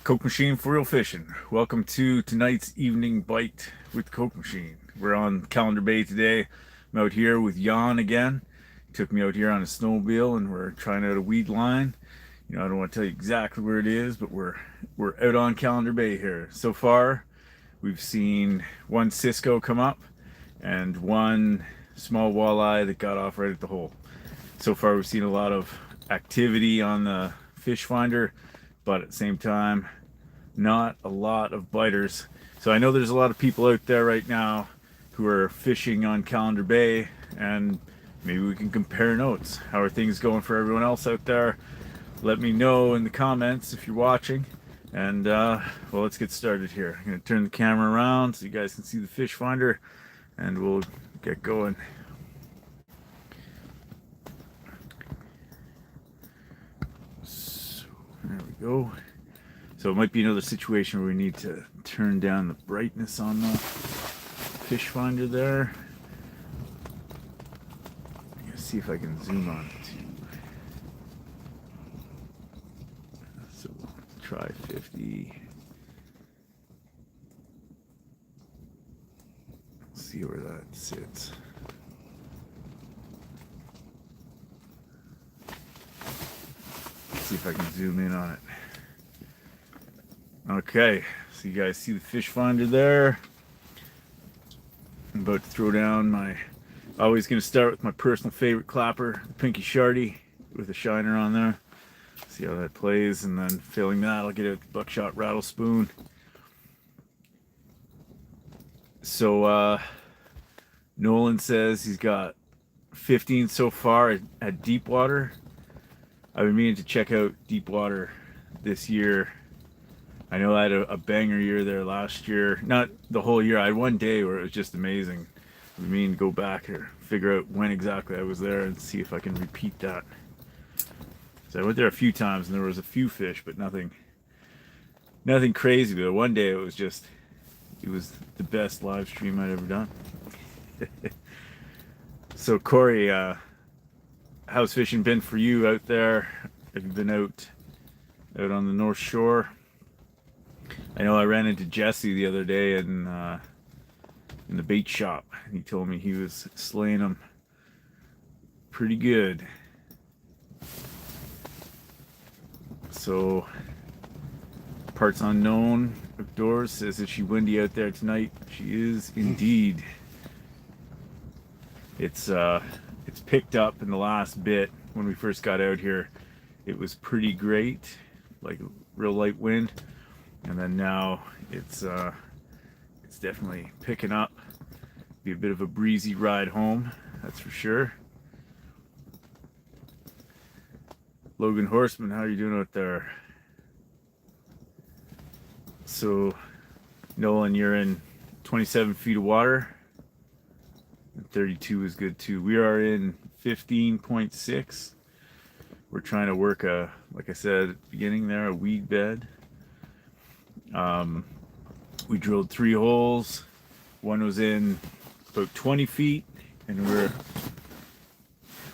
Kokemachine for real fishing. Welcome to tonight's evening bite with Kokemachine. We're on Callander Bay today. I'm out here with Yawn again. He took me out here on a snowmobile and we're trying out a weed line. I don't want to tell you exactly where it is, but we're out on Callander Bay here. So far, we've seen one Cisco come up and one small walleye that got off right at the hole. So far, we've seen a lot of activity on the fish finder, but at the same time, not a lot of biters. So I know there's a lot of people out there right now who are fishing on Callander Bay, and maybe we can compare notes. How are things going for everyone else out there? Let me know in the comments if you're watching. And well, let's get started here. I'm gonna turn the camera around so you guys can see the fish finder, and we'll get going. So there we go. So it might be another situation where we need to turn down the brightness on the fish finder there. I'm gonna see if I can zoom on it too. So try 50. Let's see where that sits. Let's see if I can zoom in on it. Okay, so you guys see the fish finder there. I'm about to throw down my, always going to start with my personal favorite clapper, the Pinky Shardy with a shiner on there. See how that plays, and then failing that, I'll get a buckshot rattle spoon. So Nolan says he's got 15 so far at Deepwater. I've been meaning to check out Deepwater this year. I know I had a banger year there last year. Not the whole year. I had one day where it was just amazing. I mean, go back or figure out when exactly I was there and see if I can repeat that. So I went there a few times and there was a few fish, but nothing crazy. But one day it was the best live stream I'd ever done. So Corey, how's fishing been for you out there? Have you been out on the North Shore? I know I ran into Jesse the other day in the bait shop. He told me he was slaying them pretty good. So, parts unknown outdoors says it's windy out there tonight. She is indeed. It's picked up in the last bit. When we first got out here, it was pretty great, like real light wind. And then now it's definitely picking up. Be a bit of a breezy ride home, that's for sure. Logan Horseman, how are you doing out there? So, Nolan, you're in 27 feet of water. And 32 is good too. We are in 15.6. We're trying to work like I said at the beginning there, a weed bed. We drilled 3 holes. One was in about 20 feet, and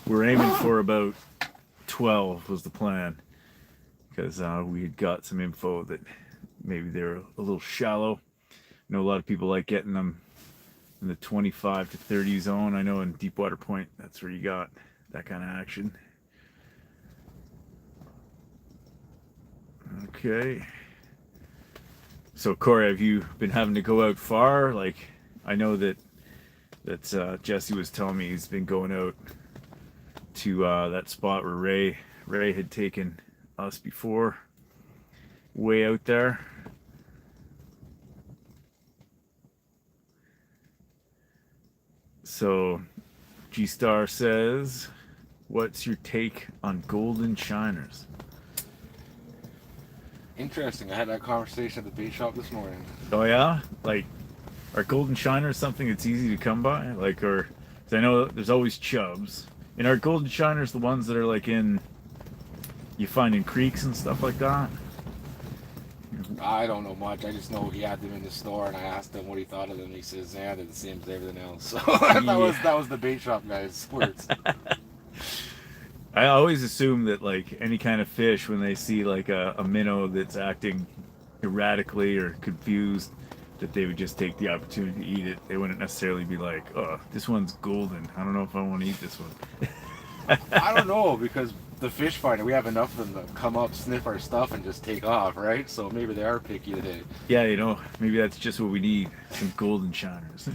we're aiming for about 12 was the plan, because we had got some info that maybe they were a little shallow. I know a lot of people like getting them in the 25 to 30 zone. I know in Deepwater Point, that's where you got that kind of action. Okay. So Corey, have you been having to go out far? Like, I know that Jesse was telling me he's been going out to that spot where Ray had taken us before, way out there. So G Star says, what's your take on golden shiners? Interesting. I had that conversation at the bait shop this morning. Oh yeah, like, are golden shiners something that's easy to come by? Like, or 'cause I know there's always chubs, and are golden shiners the ones that are like you find in creeks and stuff like that? I don't know much. I just know he had them in the store, and I asked him what he thought of them. He says, "Yeah, they're the same as everything else." So that was the bait shop guy's words. I always assume that like any kind of fish, when they see like a minnow that's acting erratically or confused, that they would just take the opportunity to eat it. They wouldn't necessarily be like, oh, this one's golden, I don't know if I want to eat this one. I don't know, because the fish finder, we have enough of them to come up, sniff our stuff, and just take off, right? So maybe they are picky today. Yeah, you know, maybe that's just what we need, some golden shiners.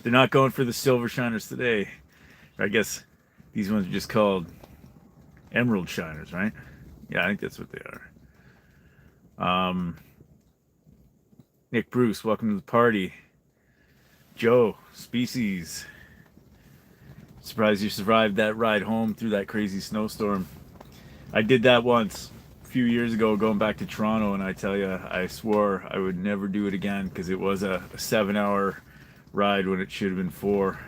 They're not going for the silver shiners today. I guess these ones are just called emerald shiners, right? Yeah, I think that's what they are. Nick Bruce, welcome to the party. Joe, Species. Surprised you survived that ride home through that crazy snowstorm. I did that once a few years ago going back to Toronto, and I tell you, I swore I would never do it again because it was a 7-hour ride when it should have been 4.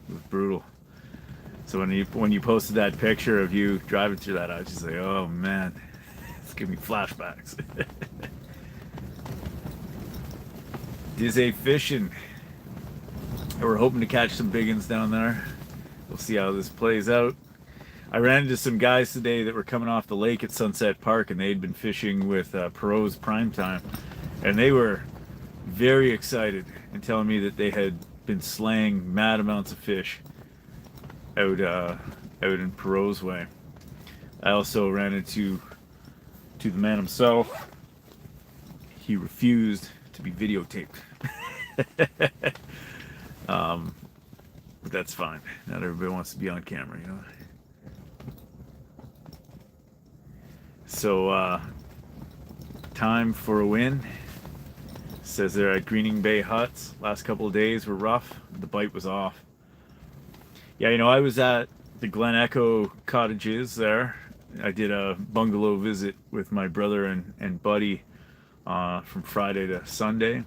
It was brutal. So when you posted that picture of you driving through that, I was just like, oh man, it's giving me flashbacks. Dizzy fishing. We're hoping to catch some big ones down there. We'll see how this plays out. I ran into some guys today that were coming off the lake at Sunset Park, and they'd been fishing with Perot's Prime Time, and they were very excited and telling me that they had been slaying mad amounts of fish out in Perot's way. I also ran into the man himself. He refused to be videotaped. But that's fine. Not everybody wants to be on camera, you know. So, time for a win. Says they're at Greening Bay Huts. Last couple of days were rough. The bite was off. Yeah, you know, I was at the Glen Echo cottages there. I did a bungalow visit with my brother and buddy from Friday to Sunday.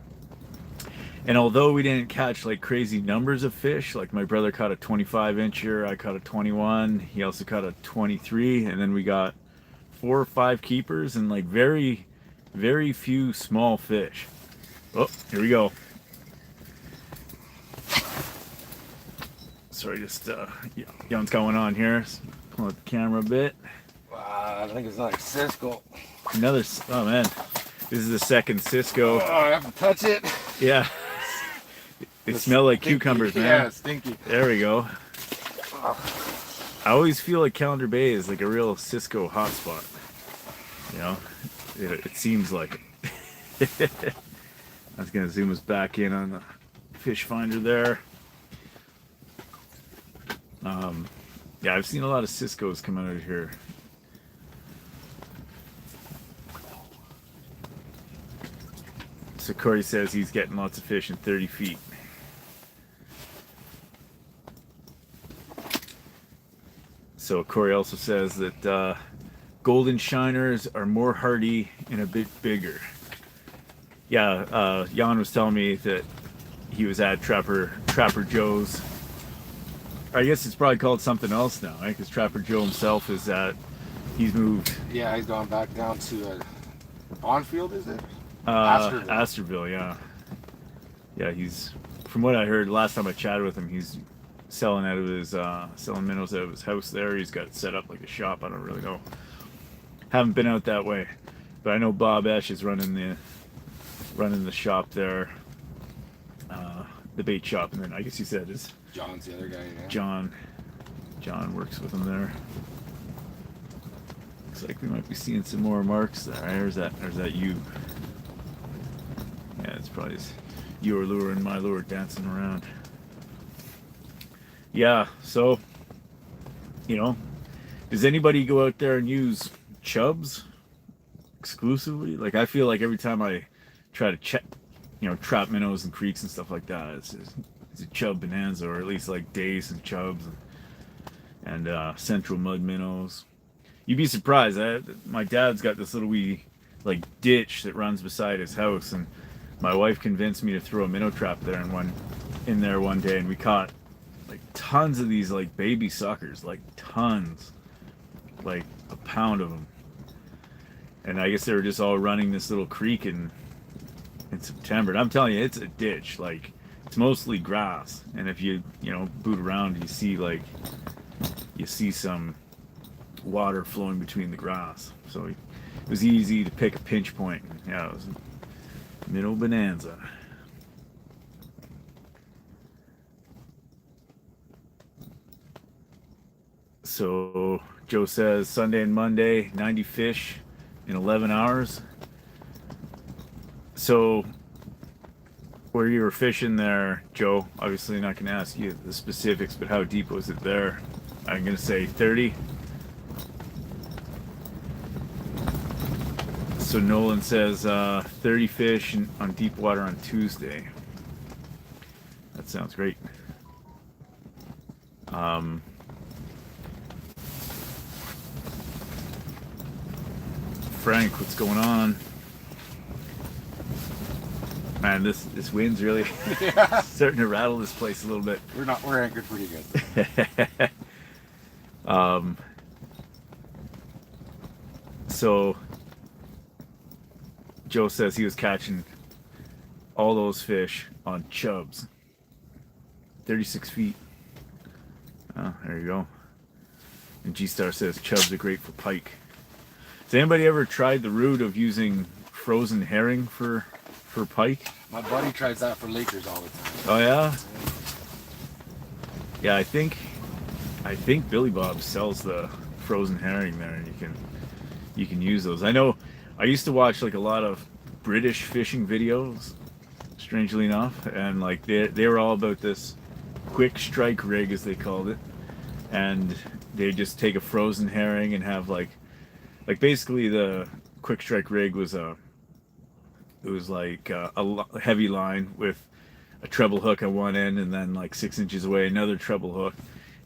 And although we didn't catch like crazy numbers of fish, like my brother caught a 25-incher, I caught a 21, he also caught a 23, and then we got 4 or 5 keepers and like very, very few small fish. Oh, here we go. Sorry, just Yawn's going on here. Pull out the camera a bit. I think it's like Cisco. Another, oh man, this is the second Cisco. Oh, I have to touch it. Yeah. They smell like cucumbers, man. Yeah, stinky. There we go. I always feel like Callander Bay is like a real Cisco hotspot. You know, it seems like it. I was gonna zoom us back in on the fish finder there. Yeah, I've seen a lot of Cisco's come out of here. So Corey says he's getting lots of fish in 30 feet. So Corey also says that golden shiners are more hardy and a bit bigger. Yeah, Yawn was telling me that he was at Trapper Joe's. I guess it's probably called something else now, right? Because Trapper Joe himself he's moved. Yeah, he's gone back down to Bonfield, is it? Astorville, yeah. Yeah, he's, from what I heard last time I chatted with him, he's selling out of his selling minnows out of his house there. He's got it set up like a shop. I don't really know. Haven't been out that way, but I know Bob Esch is running the shop there, the bait shop, and then I guess he said is John's the other guy. Yeah. John works with him there. Looks like we might be seeing some more marks there. Or is that you? Yeah, it's probably your lure and my lure dancing around. Yeah, so, you know, does anybody go out there and use chubs exclusively? Like, I feel like every time I try to check, you know, trap minnows and creeks and stuff like that, it's a chub bonanza, or at least like days and chubs and central mud minnows. You'd be surprised. My dad's got this little wee like ditch that runs beside his house, and my wife convinced me to throw a minnow trap there in there one day, and we caught like tons of these like baby suckers, like tons, like a pound of them. And I guess they were just all running this little creek in September. And I'm telling you, it's a ditch. Like, it's mostly grass, and if you boot around, you see some water flowing between the grass. So it was easy to pick a pinch point. Yeah, it was a minnow bonanza. So Joe says Sunday and Monday, 90 fish in 11 hours. So where you were fishing there, Joe, obviously not going to ask you the specifics, but how deep was it there? I'm going to say 30. So Nolan says 30 fish on deep water on Tuesday. That sounds great. Frank, what's going on? Man, this wind's really starting to rattle this place a little bit. We're anchored pretty good. So Joe says he was catching all those fish on chubs. 36 feet. Oh, there you go. And G-Star says chubs are great for pike. Has anybody ever tried the route of using frozen herring for pike? My buddy tries that for Lakers all the time. Oh yeah? Yeah, I think Billy Bob sells the frozen herring there, and you can use those. I know I used to watch like a lot of British fishing videos, strangely enough, and like they were all about this quick strike rig, as they called it, and they just take a frozen herring and have like basically the quick strike rig was a heavy line with a treble hook at one end, and then like 6 inches away another treble hook,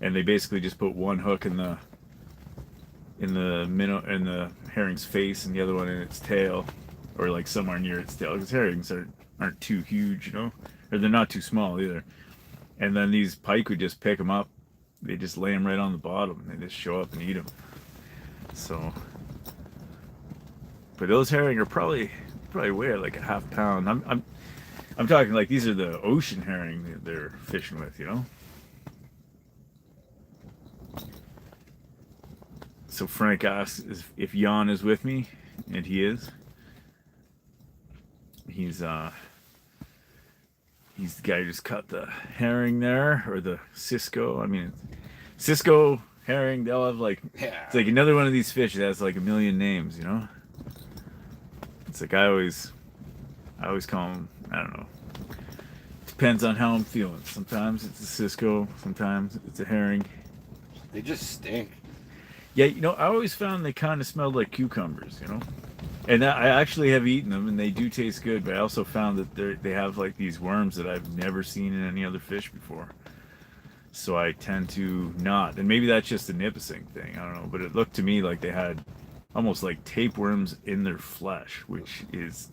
and they basically just put one hook in the minnow in the herring's face and the other one in its tail, or like somewhere near its tail, because herrings aren't too huge, you know, or they're not too small either. And then these pike would just pick them up. They just lay them right on the bottom, and they just show up and eat them. So, but those herring are probably weigh like a half pound. I'm talking like these are the ocean herring that they're fishing with, you know. So Frank asks if Yawn is with me, and he is. He's the guy who just caught the herring there, or the Cisco. I mean, Cisco herring. They'll have like, it's like another one of these fish that has like a million names, you know. It's like I always call them. I don't know. Depends on how I'm feeling. Sometimes it's a Cisco. Sometimes it's a herring. They just stink. Yeah, you know, I always found they kind of smelled like cucumbers, you know. And I actually have eaten them, and they do taste good. But I also found that they have like these worms that I've never seen in any other fish before. So I tend to not. And maybe that's just a Nipissing thing. I don't know. But it looked to me like they had almost like tapeworms in their flesh, which is,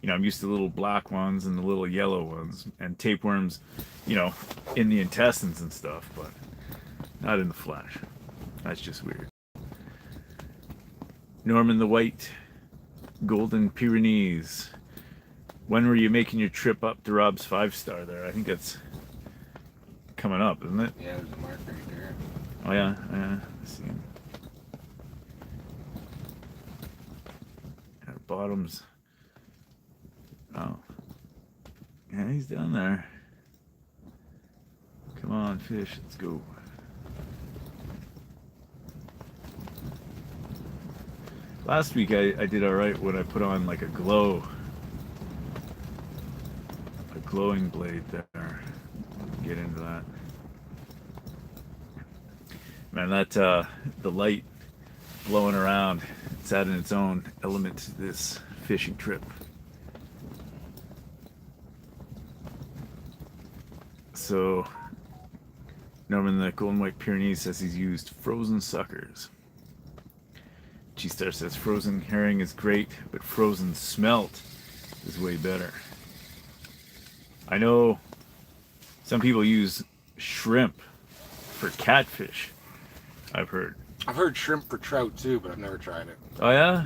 you know, I'm used to the little black ones and the little yellow ones, and tapeworms, you know, in the intestines and stuff, but not in the flesh. That's just weird. Norman the White, Golden Pyrenees. When were you making your trip up to Rob's 5-star there? I think that's coming up, isn't it? Yeah, there's a mark right there. Oh yeah, I see him. At bottoms. Oh. Yeah, he's down there. Come on, fish, let's go. Last week I did alright when I put on like a glowing blade there. Get into that. Man, that the light blowing around, it's adding its own element to this fishing trip. So Norman the Golden White Pyrenees says he's used frozen suckers. G-Star says frozen herring is great, but frozen smelt is way better. I know some people use shrimp for catfish, I've heard. I've heard shrimp for trout too, but I've never tried it. Oh yeah?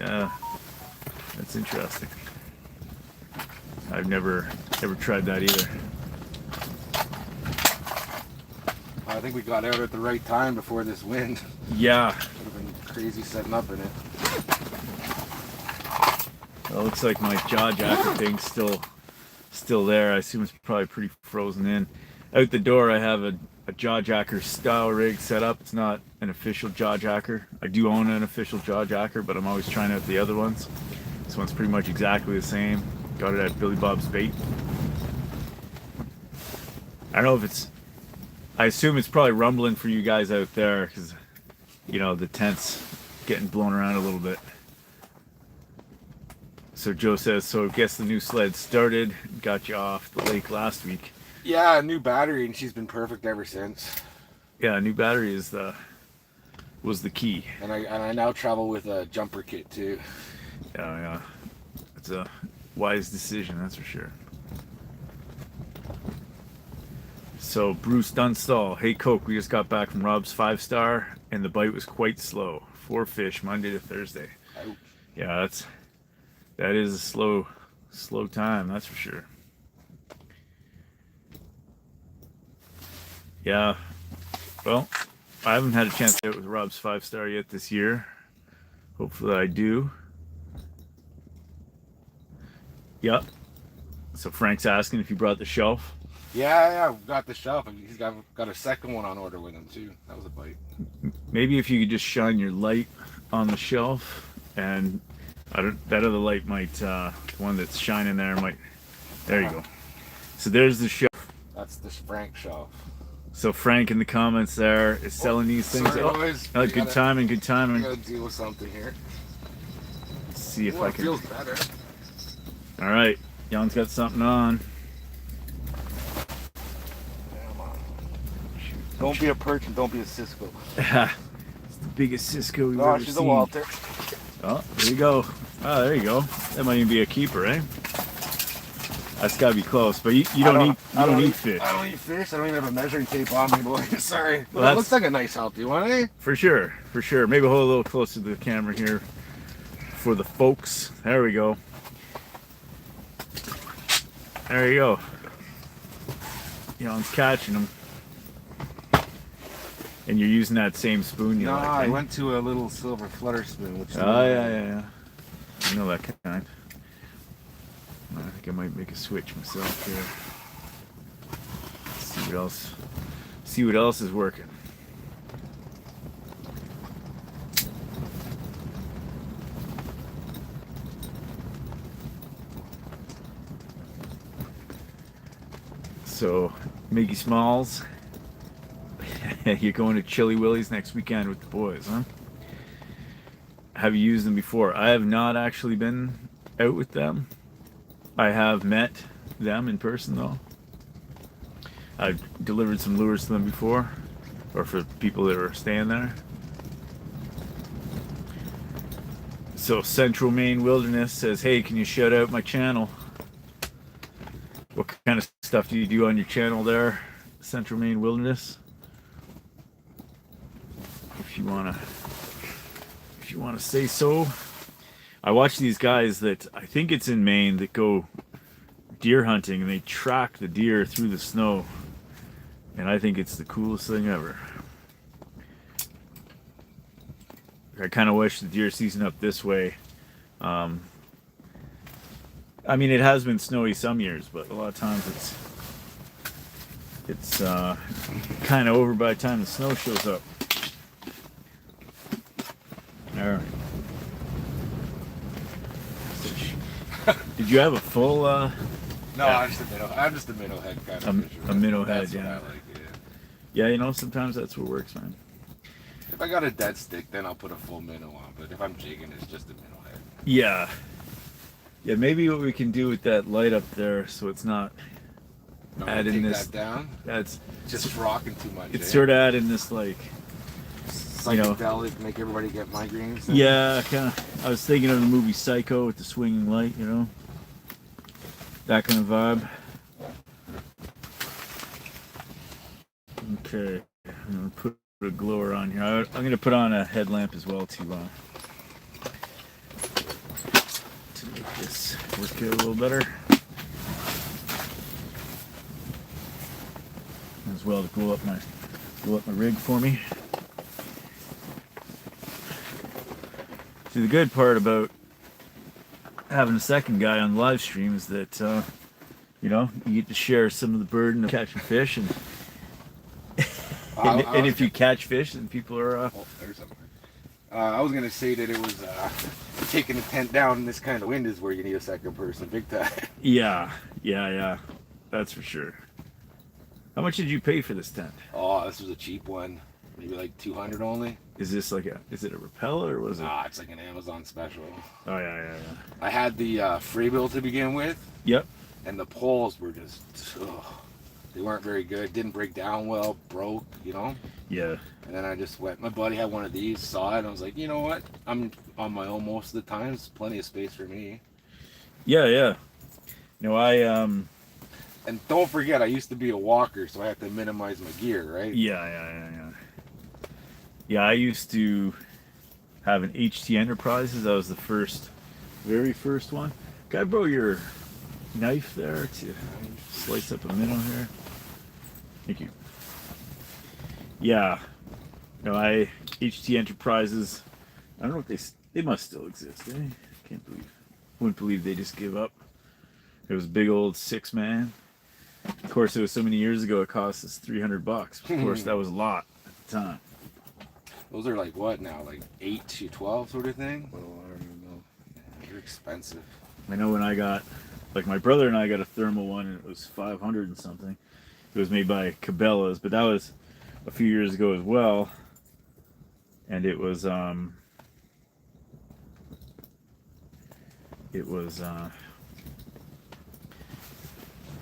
Yeah. That's interesting. I've never tried that either. I think we got out at the right time before this wind. Yeah. Would have been crazy setting up in it. Well, it looks like my jaw jacker thing's still there. I assume it's probably pretty frozen in. Out the door, I have a jaw jacker style rig set up. It's not an official jaw jacker. I do own an official jaw jacker, but I'm always trying out the other ones. This one's pretty much exactly the same. Got it at Billy Bob's Bait. I don't know if it's... I assume it's probably rumbling for you guys out there because, you know, the tent's getting blown around a little bit. So Joe says, so I guess the new sled started, got you off the lake last week. Yeah, a new battery, and she's been perfect ever since. Yeah, a new battery was the key. And I now travel with a jumper kit too. Yeah. It's a wise decision, that's for sure. So Bruce Dunstall, hey Coke, we just got back from Rob's 5-star, and the bite was quite slow. 4 fish Monday to Thursday. Ouch. Yeah, that is a slow time, that's for sure. Yeah, well, I haven't had a chance to get out with Rob's 5-star yet this year. Hopefully I do. Yep. So Frank's asking if you brought the shelf. Yeah, I've got the shelf. He's got a second one on order with him too. That was a bite. Maybe if you could just shine your light on the shelf, and that other light might, the one that's shining there might. There you go. So there's the shelf. That's the Frank shelf. So Frank in the comments there is selling these things. Sorry, boys. Good timing. I gotta deal with something here. Let's see if I can. Feels better. All right, Yawn's got something on. Don't be a perch and don't be a Cisco. It's the biggest Cisco we've ever She's seen. a Walter. Oh, there you go. Oh, there you go. That might even be a keeper, eh? That's got to be close, but you don't eat fish. I don't eat fish. I don't even have a measuring tape on me, boy. Sorry. Well, that looks like a nice healthy one, eh? For sure. Maybe hold a little closer to the camera here for the folks. There we go. There you go. Yawn's catching them. And you're using that same spoon you like, I eh? went to a little silver flutter spoon. Which yeah. I know that kind. I think I might make a switch myself here. See what else is working. So, Miggy Smalls, you're going to Chili Willie's next weekend with the boys, huh? Have you used them before? I have not actually been out with them. I have met them in person though. I've delivered some lures to them before, or for people that are staying there. So Central Maine Wilderness says, hey, can you shout out my channel? What kind of stuff do you do on your channel there, Central Maine Wilderness? If you wanna say so. I watch these guys that I think it's in Maine that go deer hunting and they track the deer through the snow, and I think it's the coolest thing ever. I kind of wish the deer season up this way. I mean, it has been snowy some years, but a lot of times it's kind of over by the time the snow shows up. All right. Did you have a full? No, I'm just a middle head kind of fisher. A minnow head, That's what yeah. I like, Yeah, you know, sometimes that's what works, man. If I got a dead stick, then I'll put a full minnow on. But if I'm jigging, it's just a minnow head. Yeah. Yeah, maybe what we can do with that light up there, so it's not adding this. That down. That's just rocking too much. It's sort of adding this like. Psychedelic, make everybody get migraines. Yeah, kind of. I was thinking of the movie Psycho with the swinging light, you know, that kind of vibe. Okay, I'm gonna put a glower on here. I'm gonna put on a headlamp as well to make this work out a little better, as well to glow up my fill up my rig for me. See, the good part about having a second guy on the live stream is that, you know, you get to share some of the burden of catching fish, and and if you catch fish, then people are. Oh, there's something. I was gonna say that it was taking a tent down in this kind of wind is where you need a second person, big time. Yeah, that's for sure. How much did you pay for this tent? Oh, this was a cheap one, maybe like 200 only. Is this like is it a Rapella or was it? Ah, it's like an Amazon special. Oh yeah. I had the Freebill to begin with. Yep. And the poles were just, they weren't very good. Didn't break down well, broke, you know? Yeah. And then I just went, my buddy had one of these, saw it, and I was like, you know what? I'm on my own most of the time. There's plenty of space for me. Yeah. No, And don't forget, I used to be a walker, so I had to minimize my gear, right? Yeah, I used to have an HT Enterprises. That was the very first one. Can I borrow your knife there to slice up a minnow here? Thank you. Yeah. No, HT Enterprises. I don't know if they must still exist. Wouldn't believe they just give up. It was a big old 6-man. Of course, it was so many years ago. It cost us $300. Of course, that was a lot at the time. Those are like what now? Like 8 to 12 sort of thing? Oh, I don't even know. Yeah, they're expensive. I know when I got, like my brother and I got a thermal one, and it was 500 and something. It was made by Cabela's, but that was a few years ago as well. And it was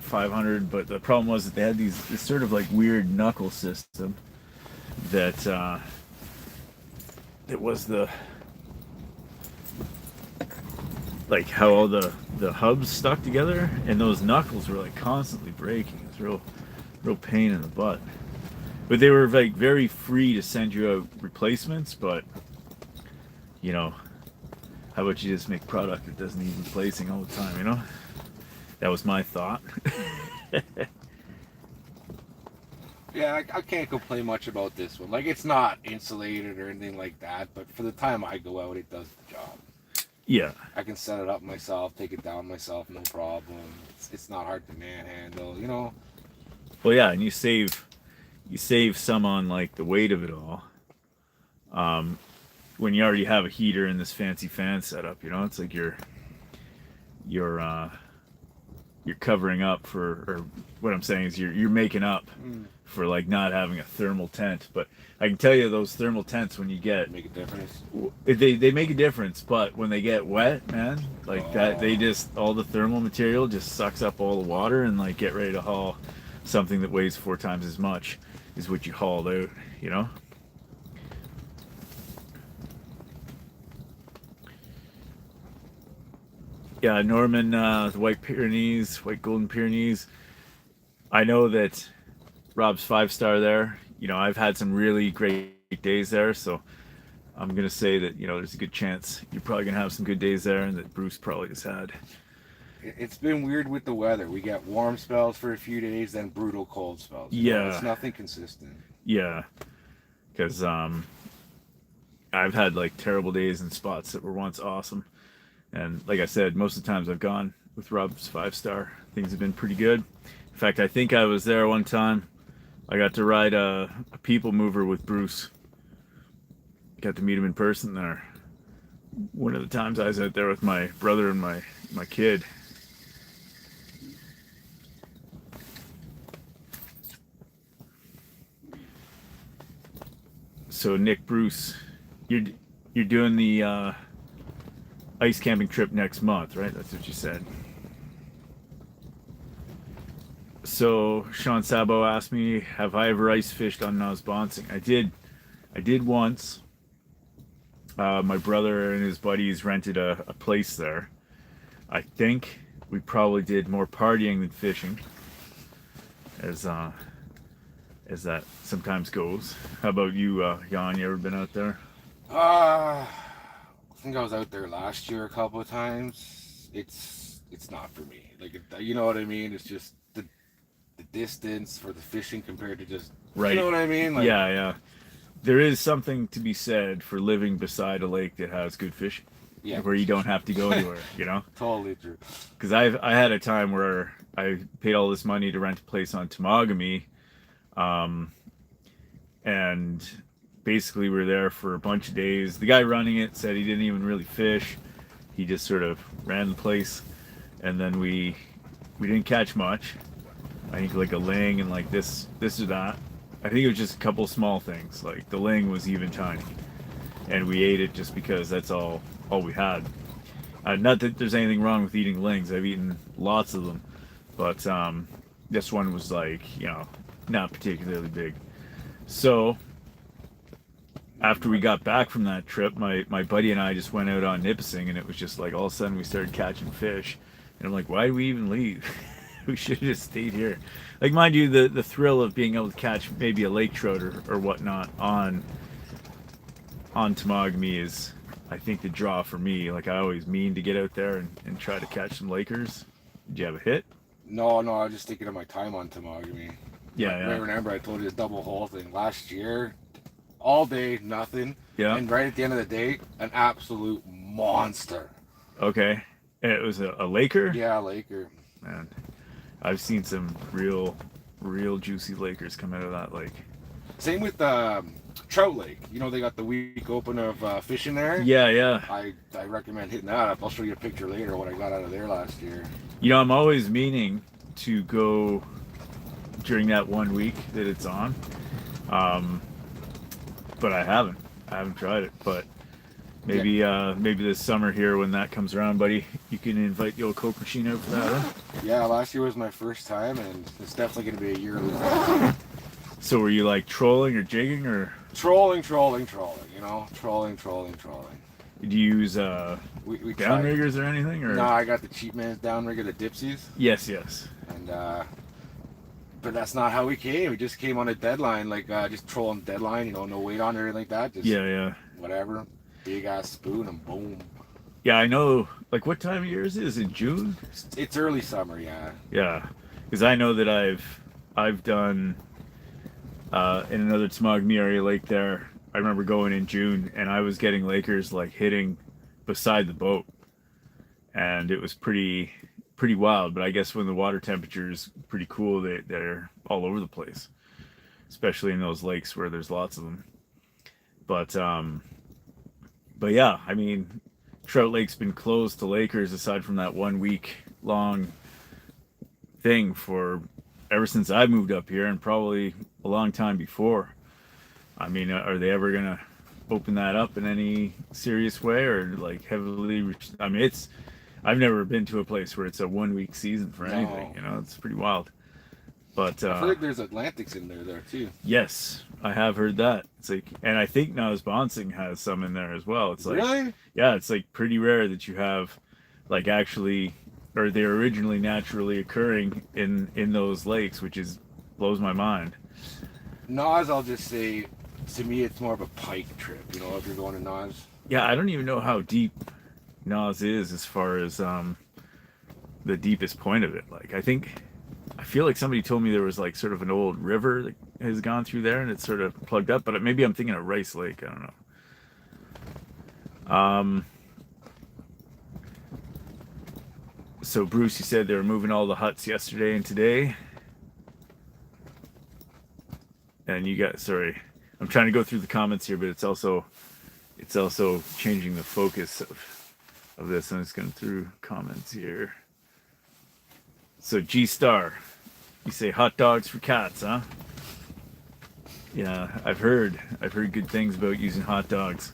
500, but the problem was that they had this sort of like weird knuckle system that it was like how all the hubs stuck together, and those knuckles were like constantly breaking. It was real pain in the butt. But they were like very free to send you out replacements, but you know, how about you just make product that doesn't need replacing all the time, you know? That was my thought. Yeah, I can't complain much about this one. Like, it's not insulated or anything like that, but for the time I go out, it does the job. Yeah. I can set it up myself, take it down myself, no problem. It's not hard to manhandle, you know? Well, yeah, and you save some on like the weight of it all. When you already have a heater and this fancy fan setup, you know, it's like you're covering up for, or what I'm saying is you're making up for like not having a thermal tent. But I can tell you those thermal tents, when you get, Make a difference. they make a difference, but when they get wet, man, like that, they just, all the thermal material just sucks up all the water, and like get ready to haul something that weighs 4 times as much is what you hauled out, you know? Yeah, Norman, the White Golden Pyrenees. I know that Rob's 5-star there. You know, I've had some really great days there, so I'm gonna say that, you know, there's a good chance you're probably gonna have some good days there, and that Bruce probably has had. It's been weird with the weather. We get warm spells for a few days, then brutal cold spells. Yeah, it's nothing consistent. Yeah, because I've had like terrible days in spots that were once awesome. And like I said, most of the times I've gone with Rob's 5-star, things have been pretty good. In fact, I think I was there one time. I got to ride a people mover with Bruce. Got to meet him in person there. One of the times I was out there with my brother and my kid. So Nick, Bruce, you're doing the ice camping trip next month, right? That's what you said. So Sean Sabo asked me, have I ever ice fished on Nosbonsing? I did once. My brother and his buddies rented a place there. I think we probably did more partying than fishing, as that sometimes goes. How about you, Yawn? You ever been out there? I think I was out there last year a couple of times. It's not for me. Like, you know what I mean? It's just the distance for the fishing compared to just Right. You know what I mean? Like, Yeah, yeah. There is something to be said for living beside a lake that has good fishing, yeah, where you don't have to go anywhere, you know? totally true. Because I had a time where I paid all this money to rent a place on Temagami, um, and basically we're there for a bunch of days. The guy running it said he didn't even really fish. He just sort of ran the place, and then we didn't catch much. I think like a ling and like this or that. I think it was just a couple small things. Like the ling was even tiny, and we ate it just because that's all we had. Not that there's anything wrong with eating lings. I've eaten lots of them, but this one was like not particularly big. So after we got back from that trip, my buddy and I just went out on Nipissing, and it was just like all of a sudden we started catching fish, and I'm like, why did we even leave? We should have just stayed here. Like, mind you, the thrill of being able to catch maybe a lake trout or whatnot on Temagami is, I think, the draw for me. Like, I always mean to get out there and try to catch some Lakers. Did you have a hit? No, no, I was just thinking of my time on Temagami. Yeah, Right, yeah. remember I told you the double hole thing last year? All day, nothing. Yeah. And right at the end of the day, an absolute monster. Okay. It was a Laker? Yeah, Laker. Man, I've seen some real juicy Lakers come out of that lake. Same with Trout Lake. You know, they got the week open of fishing there. Yeah, yeah. I recommend hitting that up. I'll show you a picture later of what I got out of there last year. I'm always meaning to go during that 1 week that it's on. But I haven't. I haven't tried it. But maybe maybe this summer here when that comes around, buddy, you can invite the old Kokemachine out for that. Huh? Yeah, last year was my first time, and it's definitely going to be a yearly thing. So were you like trolling or jigging or? Trolling, you know? Trolling. Did you use We downriggers or anything? Or? No, I got the cheap man's downrigger, the Dipsies. Yes, yes. And but that's not how we came. We just came on a deadline, like just trolling deadline, you know, no weight on or anything like that. Just Yeah. whatever. Big ass spoon and boom. Yeah, I know. Like, what time of year is it? Is it June? It's early summer, yeah. Yeah, because I know that I've done in another Temagami area lake there. I remember going in June, and I was getting Lakers like hitting beside the boat, and it was pretty wild. But I guess when the water temperature is pretty cool, they're all over the place, especially in those lakes where there's lots of them. But yeah, I mean, Trout Lake's been closed to Lakers aside from that 1 week long thing for ever since I moved up here, and probably a long time before. I mean, are they ever gonna open that up in any serious way, or like heavily? I mean, I've never been to a place where it's a 1 week season for anything. No. It's pretty wild. But I've heard there's Atlantics in there too. yes, I have heard that. It's like, and I think now Bonsing has some in there as well. It's like, really? yeah, it's like pretty rare that you have like actually, or they're originally naturally occurring in those lakes, which blows my mind. Nas, I'll just say, to me, it's more of a pike trip. You know, if you're going to Nas. Yeah, I don't even know how deep Nas is as far as the deepest point of it. Like, I feel like somebody told me there was like sort of an old river that has gone through there and it's sort of plugged up, but maybe I'm thinking of Rice Lake. I don't know. So Bruce, you said they were moving all the huts yesterday and today. And you got, sorry, I'm trying to go through the comments here, but it's also changing the focus of this. I'm just going through comments here. So G Star, you say hot dogs for cats, huh? Yeah, I've heard good things about using hot dogs.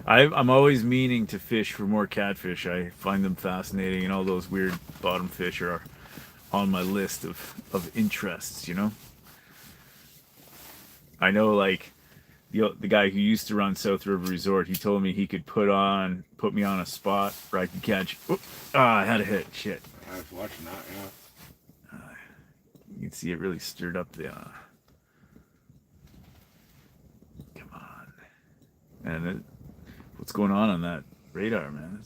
I'm always meaning to fish for more catfish. I find them fascinating, and all those weird bottom fish are on my list of interests. I know, like the guy who used to run South River Resort, he told me he could put me on a spot where I could catch. I had a hit. Shit. I was watching that. Yeah. You can see it really stirred up the. Come on, and what's going on that radar, man?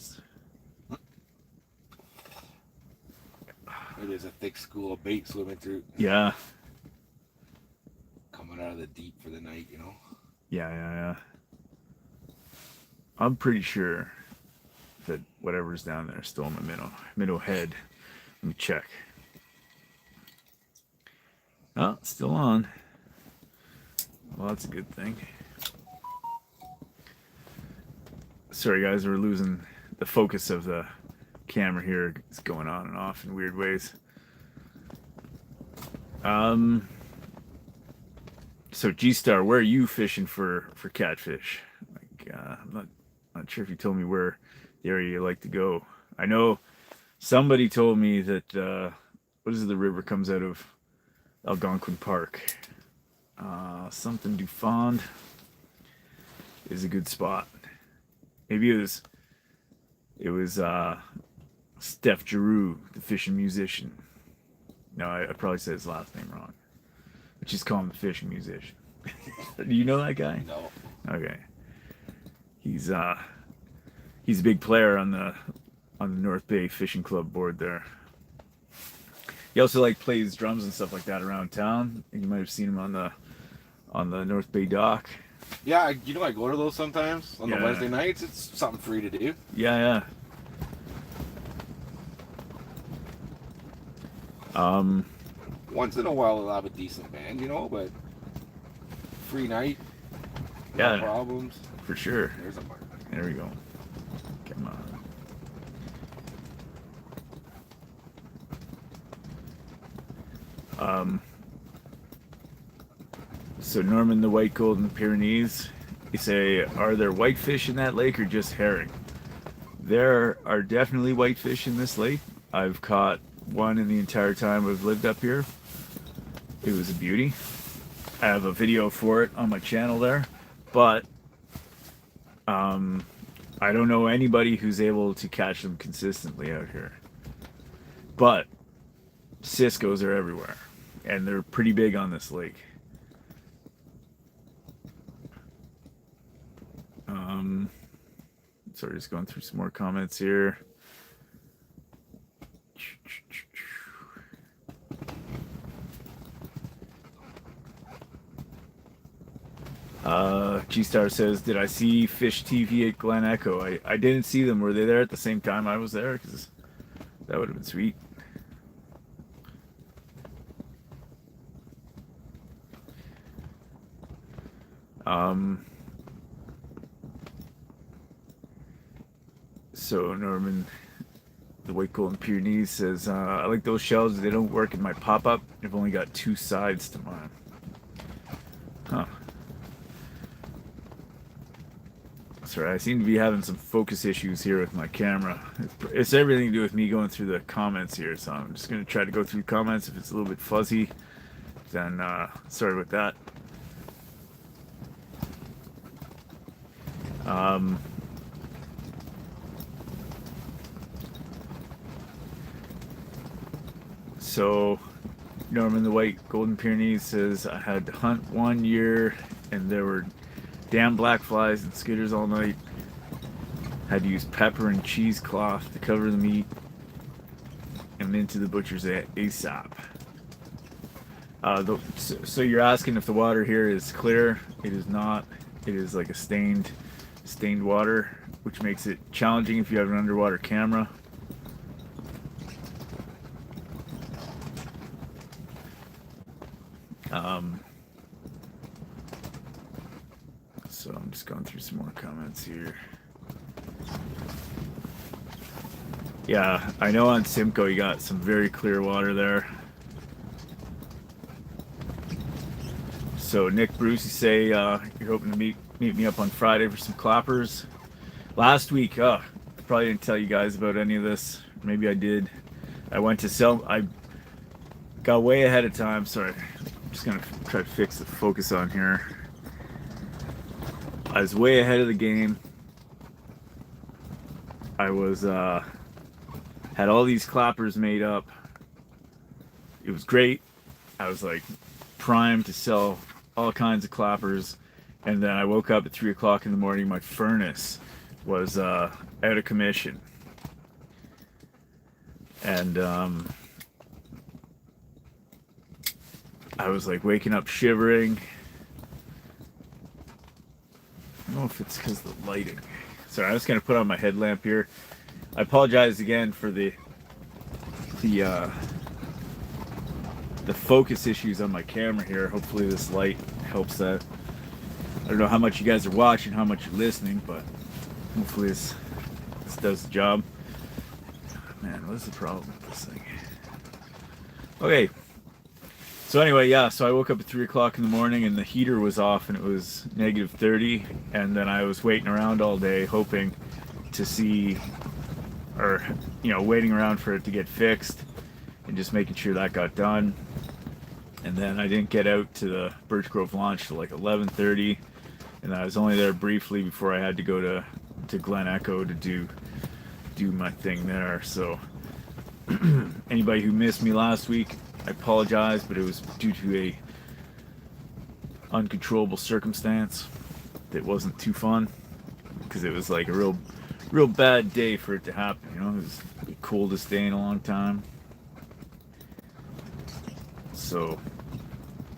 There's a thick school of bait swimming through. Yeah. Coming going out of the deep for the night, you know. Yeah. I'm pretty sure that whatever's down there is still in my minnow head. Let me check. Oh, still on. Well, that's a good thing. Sorry, guys, we're losing the focus of the camera here. It's going on and off in weird ways. So G-Star, where are you fishing for catfish? Like, I'm not sure if you told me where the area you like to go. I know somebody told me that what is it, the river comes out of Algonquin Park. Something du Fond is a good spot. Maybe it was Steph Giroux, the fishing musician. No, I probably said his last name wrong. But just call him the fishing musician. Do you know that guy? No. Okay. He's a big player on the North Bay Fishing Club board there. He also plays drums and stuff like that around town. And you might have seen him on the North Bay dock. Yeah, I go to those sometimes on the Wednesday nights. It's something free to do. Yeah. Once in a while, they'll have a decent band, but free night, no problems. For sure. There's a mark. There we go. Come on. So Norman, the white golden Pyrenees, you say, are there whitefish in that lake or just herring? There are definitely whitefish in this lake. I've caught one in the entire time I've lived up here. It was a beauty. I have a video for it on my channel there, but I don't know anybody who's able to catch them consistently out here. But Cisco's are everywhere, and they're pretty big on this lake. Sorry, just going through some more comments here. G-Star says, did I see Fish TV at Glen Echo? I didn't see them. Were they there at the same time I was there? Because that would have been sweet. So Norman, the white golden Pyrenees, says, I like those shells. They don't work in my pop-up. I've only got two sides to mine. Huh. Sorry, I seem to be having some focus issues here with my camera. It's everything to do with me going through the comments here, so I'm just going to try to go through the comments. If it's a little bit fuzzy, then sorry about that. So Norman the White Golden Pyrenees says, I had to hunt 1 year and there were damn black flies and skitters all night. Had to use pepper and cheesecloth to cover the meat and into the butcher's ASAP. So you're asking if the water here is clear. It is not. It is like a stained water, which makes it challenging if you have an underwater camera. So I'm just going through some more comments here. Yeah, I know on Simcoe you got some very clear water there. So Nick Bruce, you say you're hoping to meet me up on Friday for some clappers. Last week, I probably didn't tell you guys about any of this. Maybe I did. I went to sell. I got way ahead of time. Sorry, I'm just gonna try to fix the focus on here. I was way ahead of the game. I was had all these clappers made up. It was great. I was like primed to sell all kinds of clappers, and then I woke up at 3 o'clock in the morning. My furnace was out of commission, and I was like waking up shivering. don't know if it's because of the lighting. Sorry, I was going to put on my headlamp here. I apologize again for the focus issues on my camera here. Hopefully this light helps that. I don't know how much you guys are watching, how much you're listening, but hopefully this does the job. Man, what is the problem with this thing? Okay. So anyway, yeah, so I woke up at 3 o'clock in the morning and the heater was off and it was negative 30. And then I was waiting around all day hoping to see, or, waiting around for it to get fixed and just making sure that got done. And then I didn't get out to the Birch Grove launch till like 11:30. And I was only there briefly before I had to go to Glen Echo to do my thing there. So anybody who missed me last week, I apologize, but it was due to a uncontrollable circumstance that wasn't too fun, because it was like a real bad day for it to happen. It was the coldest day in a long time. So,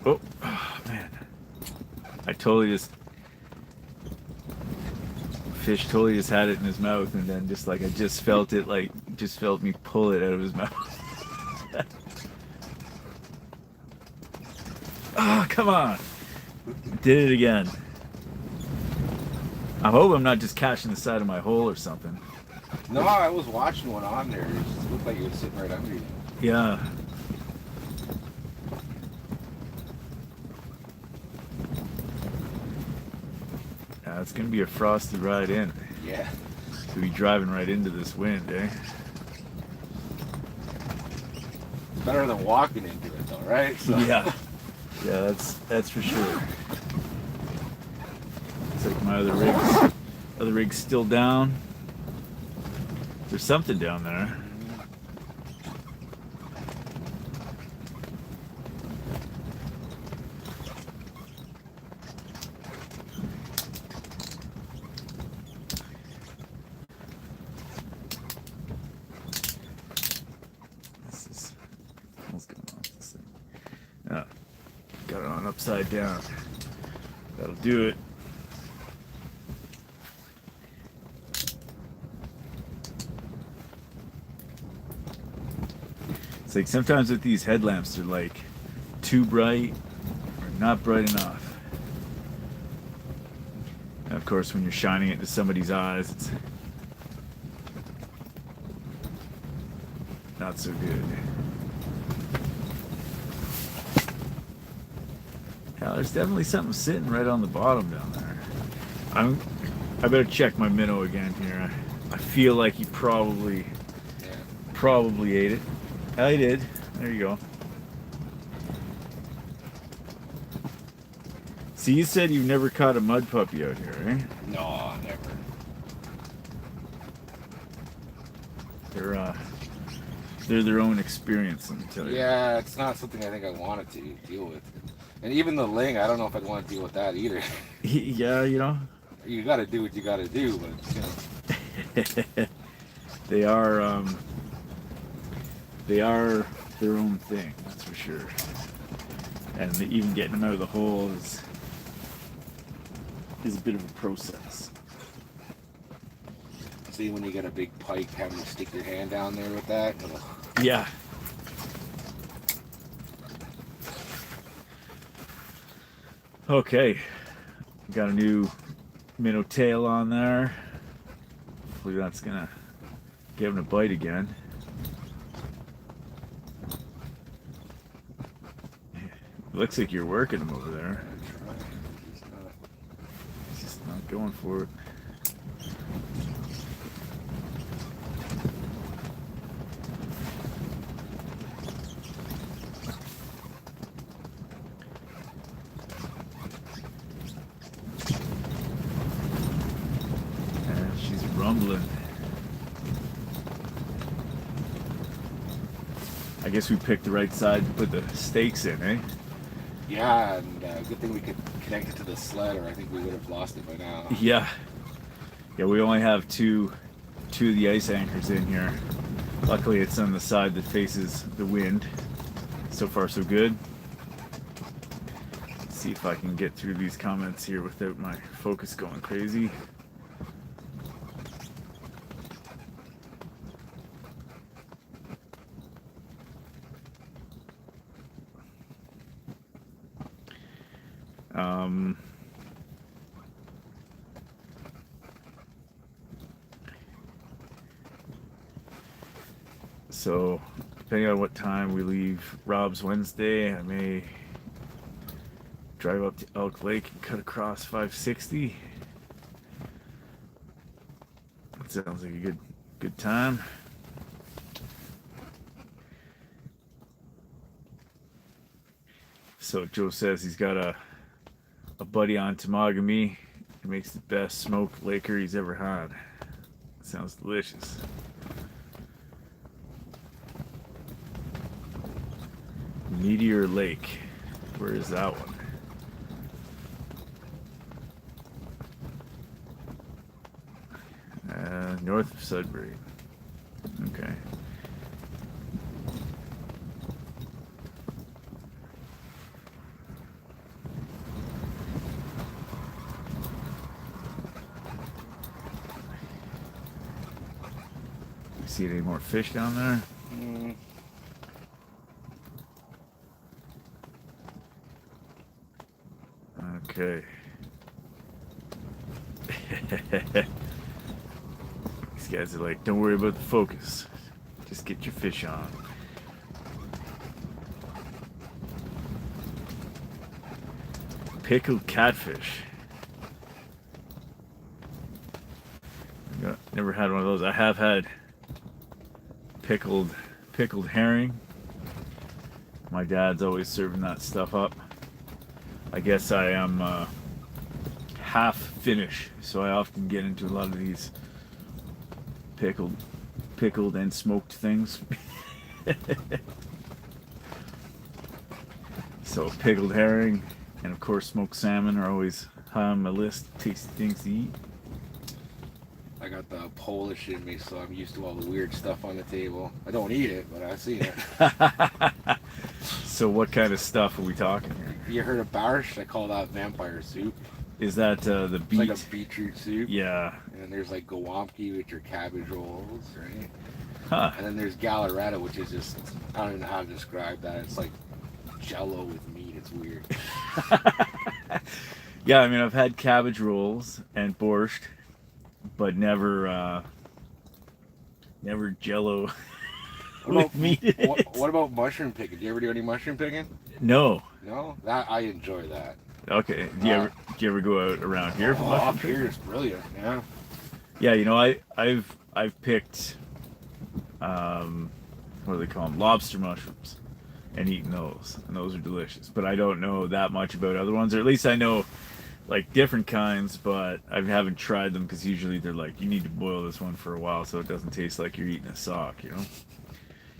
oh man, fish totally just had it in his mouth, and then just like I just felt me pull it out of his mouth. Oh, come on. Did it again. I hope I'm not just catching the side of my hole or something. No, I was watching one on there. It just looked like it was sitting right under you. Yeah. It's going to be a frosty ride in. Yeah. We'll be driving right into this wind, eh? Better than walking into it, though, right? So. Yeah. Yeah, that's for sure. It's like my other rig's still down. There's something down there. Got it on upside down. That'll do it. It's like sometimes with these headlamps, they're like too bright or not bright enough. And of course, when you're shining it into somebody's eyes, it's not so good. Yeah, there's definitely something sitting right on the bottom down there. I better check my minnow again here. I feel like he probably ate it. I did. There you go. See, you said you've never caught a mud puppy out here, right? No, never. They're their own experience, let me tell you. Yeah, it's not something I think I wanted to deal with. And even the ling, I don't know if I'd want to deal with that either. Yeah, You got to do what you got to do, but they are their own thing, that's for sure. And even getting them out of the hole is a bit of a process. See, when you get a big pike, having to stick your hand down there with that. Yeah. Okay, got a new minnow tail on there. Hopefully that's gonna give him a bite again. Looks like you're working him over there. He's just not going for it. Rumbling. I guess we picked the right side to put the stakes in, eh? Yeah, and good thing we could connect it to the sled, or I think we would have lost it by now. Yeah. Yeah, we only have two of the ice anchors in here. Luckily, it's on the side that faces the wind. So far, so good. See if I can get through these comments here without my focus going crazy. So, depending on what time we leave Rob's Wednesday, I may drive up to Elk Lake and cut across 560. That sounds like a good time. So Joe says he's got a buddy on Temagami who makes the best smoked Laker he's ever had. Sounds delicious. Meteor Lake. Where is that one? North of Sudbury. Okay. See any more fish down there? Okay. These guys are like, don't worry about the focus. Just get your fish on. Pickled catfish. Never had one of those. I have had pickled herring. My dad's always serving that stuff up. I guess I am half Finnish, so I often get into a lot of these pickled and smoked things. So pickled herring and of course smoked salmon are always high on my list of tasty things to eat. I got the Polish in me, so I'm used to all the weird stuff on the table. I don't eat it, but I see it. So what kind of stuff are we talking here? You heard of barsh? I call that vampire soup. Is that the beet? It's like a beetroot soup. Yeah. And there's like gowamki, which are cabbage rolls, right? Huh. And then there's galaretta, which is just, I don't even know how to describe that. It's like jello with meat. It's weird. Yeah, I mean, I've had cabbage rolls and borscht, but never jello with meat in it. What about mushroom picking? Do you ever do any mushroom picking? No. No? That I enjoy that. Okay. Do you ever go out around here for mushroom up here is brilliant, yeah. Yeah, you know, I've picked what do they call them? Lobster mushrooms, and eaten those, and those are delicious. But I don't know that much about other ones, or at least I know like different kinds, but I haven't tried them because usually they're like, you need to boil this one for a while so it doesn't taste like you're eating a sock, you know.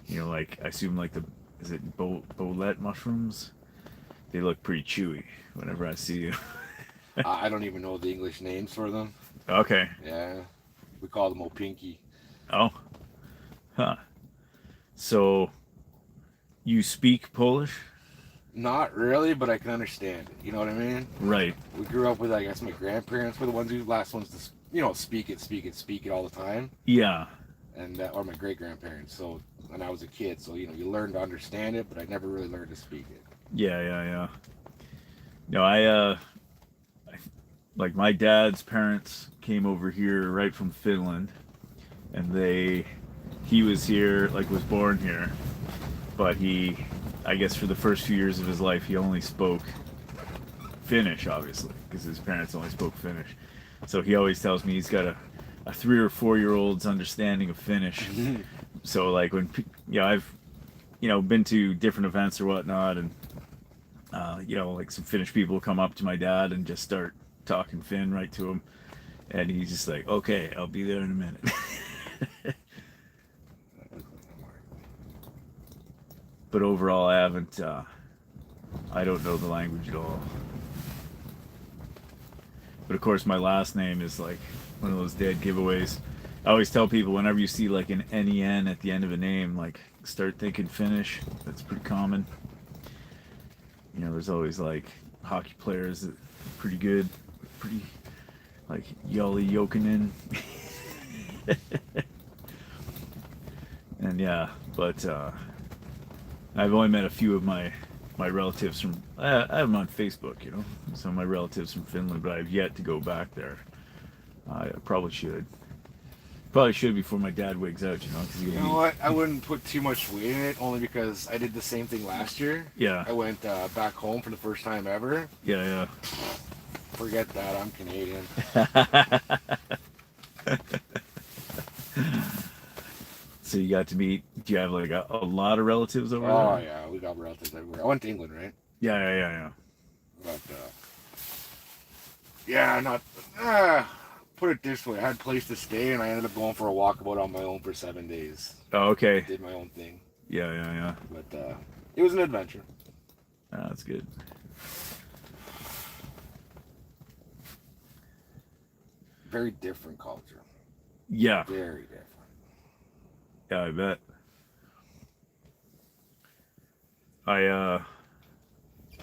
You know, like I assume like is it bolette mushrooms? They look pretty chewy whenever I see you. I don't even know the English names for them. Okay. Yeah, we call them opinki. Oh. Huh. So, you speak Polish? Not really, but I can understand it. You know what I mean? Right. We grew up with, I guess, my grandparents were the ones who last ones to, you know, speak it all the time. Yeah. And or my great grandparents. So when I was a kid, so you know, you learn to understand it, but I never really learned to speak it. Yeah. No, I like my dad's parents came over here right from Finland, and he was here, like was born here, but I guess for the first few years of his life, he only spoke Finnish, obviously, because his parents only spoke Finnish. So he always tells me he's got a 3 or 4 year old's understanding of Finnish. So like when, I've, been to different events or whatnot, and like some Finnish people come up to my dad and just start talking Finn right to him, and he's just like, okay, I'll be there in a minute. But overall, I don't know the language at all. But of course, my last name is like one of those dead giveaways. I always tell people whenever you see like an NEN at the end of a name, like start thinking Finnish. That's pretty common. There's always like hockey players that are pretty good, pretty like Yali Jokinen. And yeah, but I've only met a few of my relatives from. I have them on Facebook, you know. Some of my relatives from Finland, but I've yet to go back there. I probably should. Probably should before my dad wigs out, you know. Cause You know what? I wouldn't put too much weight in it, only because I did the same thing last year. Yeah. I went back home for the first time ever. Yeah, Forget that. I'm Canadian. yeah. So you got to meet. Do you have like a lot of relatives over there? Oh yeah, we got relatives everywhere. I went to England, right? Yeah. But yeah, not. Put it this way: I had a place to stay, and I ended up going for a walkabout on my own for 7 days. Oh, okay. Did my own thing. Yeah. But it was an adventure. Oh, that's good. Very different culture. Yeah. Very different. Yeah, I bet.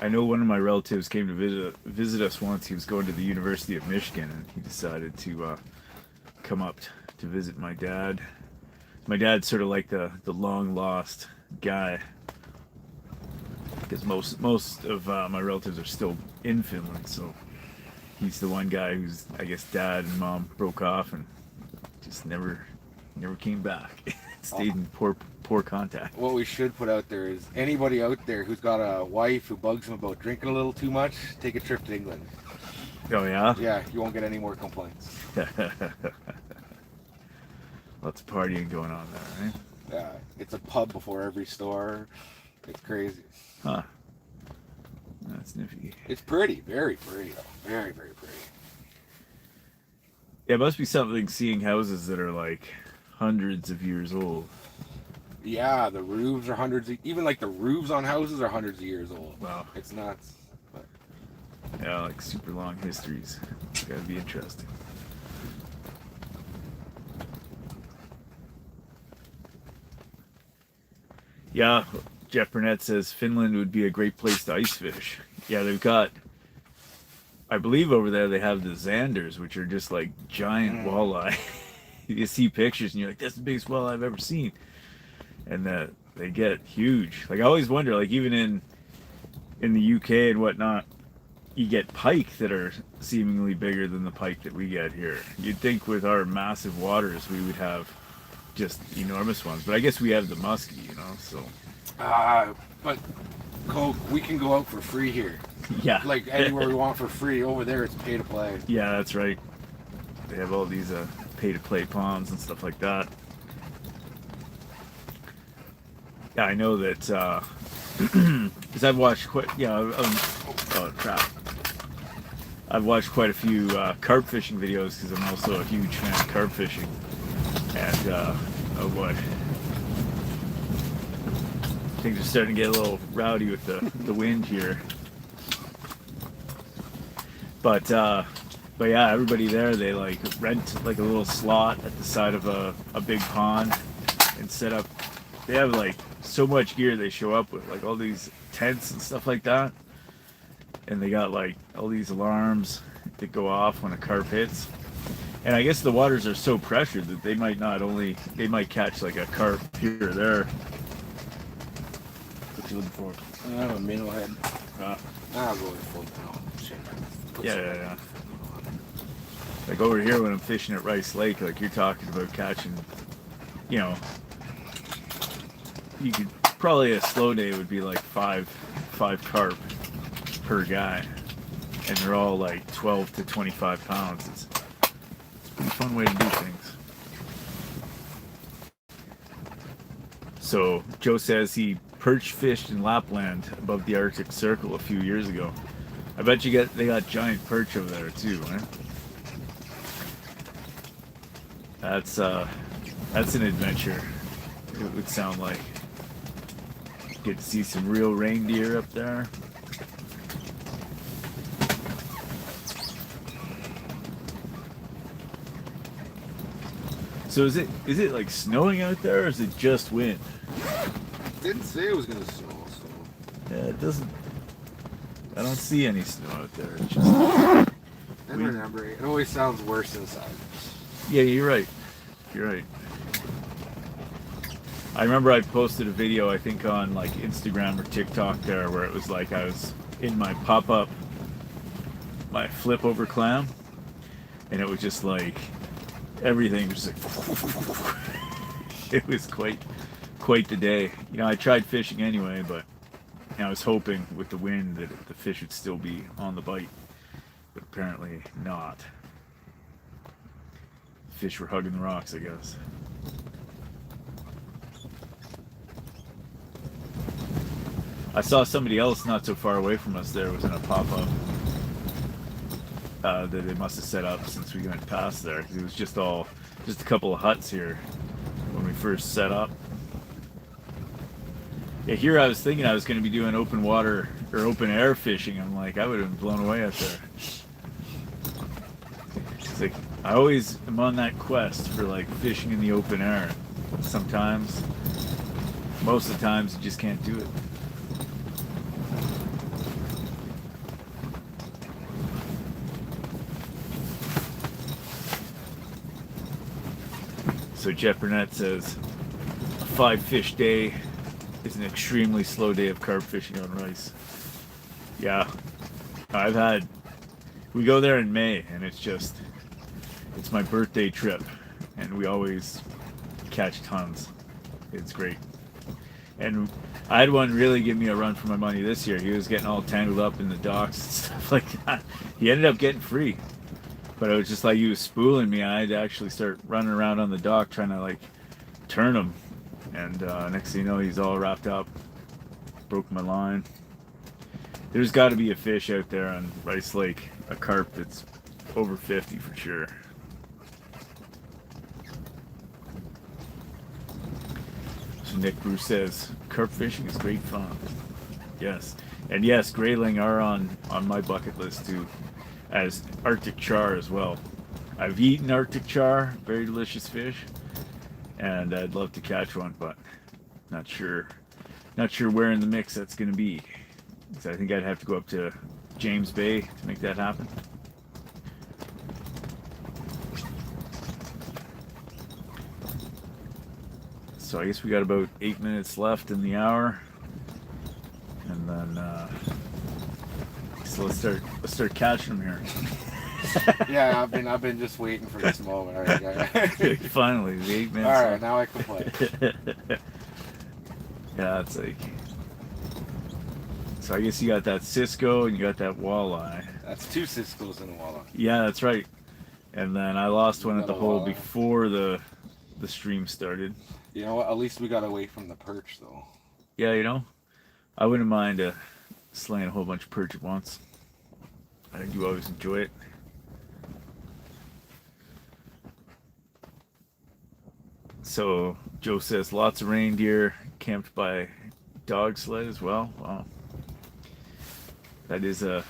I know one of my relatives came to visit us once. He was going to the University of Michigan, and he decided to come up to visit my dad. My dad's sort of like the long lost guy, because most of my relatives are still in Finland. So he's the one guy who's, I guess, dad and mom broke off and just never came back. Stayed in poor contact. What we should put out there is anybody out there who's got a wife who bugs him about drinking a little too much, take a trip to England. Oh yeah? Yeah, you won't get any more complaints. Lots of partying going on there, right? Yeah, it's a pub before every store. It's crazy. Huh. That's nifty. It's pretty, very pretty though. Very, very pretty. Yeah, it must be something seeing houses that are like hundreds of years old. Yeah, the roofs are even like the roofs on houses are hundreds of years old. Wow. It's nuts. But Yeah, like super long histories. It's gotta be interesting. Yeah, Jeff Burnett says Finland would be a great place to ice fish. Yeah, they've got, I believe over there they have the Xanders, which are just like giant walleye. You see pictures and you're like, that's the biggest walleye I've ever seen. And they get huge. Like I always wonder, like even in the UK and whatnot, you get pike that are seemingly bigger than the pike that we get here. You'd think with our massive waters we would have just enormous ones, but I guess we have the muskie, you know. So. But Coke, we can go out for free here. Yeah. Like anywhere we want for free. Over there, it's pay to play. Yeah, that's right. They have all these pay to play ponds and stuff like that. Yeah, I know that because I've watched quite. Yeah, oh crap. I've watched quite a few carp fishing videos because I'm also a huge fan of carp fishing. And oh boy, things are starting to get a little rowdy with the wind here. But yeah, everybody there, they like rent like a little slot at the side of a big pond and set up. They have like so much gear they show up with, like all these tents and stuff like that. And they got like all these alarms that go off when a carp hits. And I guess the waters are so pressured that they might catch like a carp here or there. What you looking for? I have a minnow head. I'll go with full minnow. Yeah. Like over here when I'm fishing at Rice Lake, like you're talking about catching, you know, you could probably a slow day would be like five carp per guy, and they're all like 12 to 25 pounds. It's a pretty fun way to do things. So Joe says he perch fished in Lapland above the Arctic Circle a few years ago. I bet they got giant perch over there too, right? That's an adventure. It would sound like. Get to see some real reindeer up there. So is it like snowing out there, or is it just wind? Didn't say it was gonna snow, so. Yeah, it doesn't. I don't see any snow out there. It's just, And remember, it always sounds worse inside. yeah, you're right. You're right. I remember I posted a video, I think on like Instagram or TikTok there, where it was like I was in my pop-up, my flip over clam, and it was just like everything was like it was quite the day. You know, I tried fishing anyway, but you know, I was hoping with the wind that the fish would still be on the bite, but apparently not. Fish were hugging the rocks, I guess. I saw somebody else not so far away from us there was in a pop-up that they must have set up since we went past there. 'Cause it was just a couple of huts here when we first set up. Yeah, here I was thinking I was going to be doing open water or open air fishing. I'm like, I would have been blown away out there. It's like, I always am on that quest for like fishing in the open air. Sometimes, most of the times you just can't do it. So Jeff Burnett says, a 5-fish day is an extremely slow day of carp fishing on rice. Yeah, we go there in May, and it's my birthday trip, and we always catch tons. It's great. And I had one really give me a run for my money this year. He was getting all tangled up in the docks and stuff like that. He ended up getting free. But it was just like he was spooling me. I had to actually start running around on the dock trying to like turn him. And next thing you know, he's all wrapped up. Broke my line. There's got to be a fish out there on Rice Lake, a carp that's over 50 for sure. So Nick Bruce says, carp fishing is great fun. Yes. And yes, grayling are on my bucket list too. As Arctic char as well. I've eaten Arctic char, very delicious fish, and I'd love to catch one, but not sure where in the mix that's going to be. So I think I'd have to go up to James Bay to make that happen. So I guess we got about 8 minutes left in the hour, and then so let's start catching them here. Yeah, I've been just waiting for this moment. All right, Finally, the 8 minutes. All right, now I can play. Yeah, it's like. So I guess you got that Cisco and you got that walleye. That's 2 Cisco's and a walleye. Yeah, that's right. And then I lost one at the hole walleye before the stream started. You know what? At least we got away from the perch, though. Yeah, you know, I wouldn't mind slaying a whole bunch of perch at once. I do always enjoy it. So Joe says lots of reindeer camped by dog sled as well. Wow, that is a